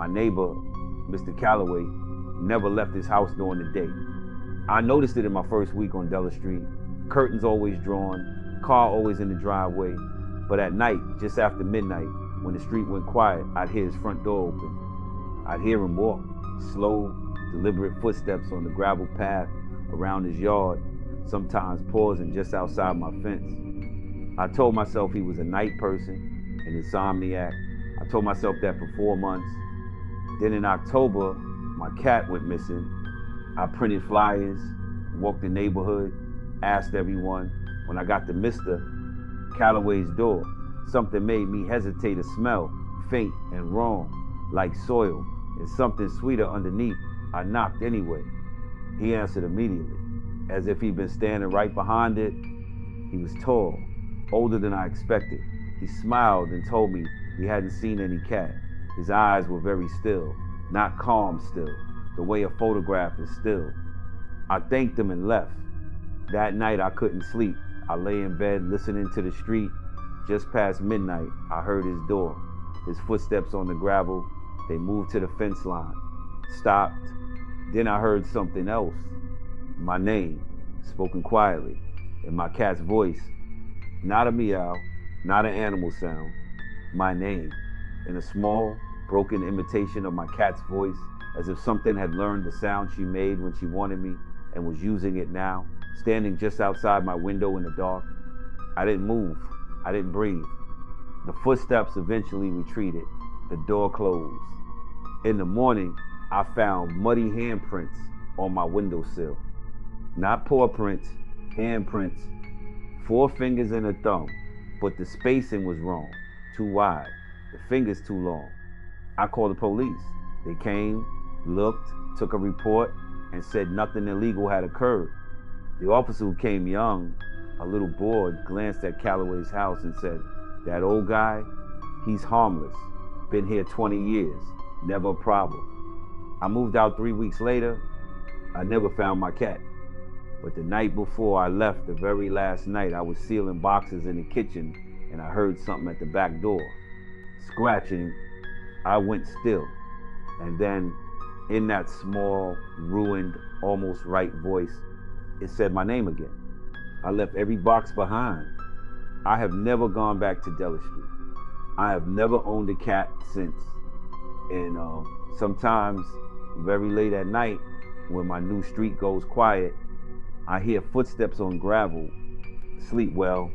My neighbor, Mr. Calloway, never left his house during the day. I noticed it in my first week on Della Street. Curtains always drawn, car always in the driveway. But at night, just after midnight, when the street went quiet, I'd hear his front door open. I'd hear him walk, slow, deliberate footsteps on the gravel path around his yard, sometimes pausing just outside my fence. I told myself he was a night person, an insomniac. I told myself that for 4 months. Then in October, my cat went missing. I printed flyers, walked the neighborhood, asked everyone. When I got to Mr. Calloway's door, something made me hesitate to smell, faint and wrong, like soil, and something sweeter underneath. I knocked anyway. He answered immediately, as if he'd been standing right behind it. He was tall, older than I expected. He smiled and told me he hadn't seen any cat. His eyes were very still, not calm still, the way a photograph is still. I thanked him and left. That night I couldn't sleep. I lay in bed listening to the street. Just past midnight, I heard his door, his footsteps on the gravel. They moved to the fence line, stopped. Then I heard something else. My name, spoken quietly, in my cat's voice. Not a meow, not an animal sound. My name, in a small, broken imitation of my cat's voice, as if something had learned the sound she made when she wanted me and was using it now, standing just outside my window in the dark. I didn't move. I didn't breathe. The footsteps eventually retreated. The door closed. In the morning, I found muddy handprints on my windowsill. Not paw prints, handprints. 4 fingers and a thumb, but the spacing was wrong, too wide, the fingers too long. I called the police. They came, looked, took a report, and said nothing illegal had occurred. The officer, who came young, a little bored, glanced at Calloway's house and said, "That old guy, he's harmless. Been here 20 years, never a problem." I moved out 3 weeks later. I never found my cat. But the night before I left, the very last night, I was sealing boxes in the kitchen and I heard something at the back door. Scratching. I went still. And then, in that small, ruined, almost right voice, it said my name again. I left every box behind. I have never gone back to Della Street. I have never owned a cat since. And sometimes, very late at night, when my new street goes quiet, I hear footsteps on gravel. Sleep well.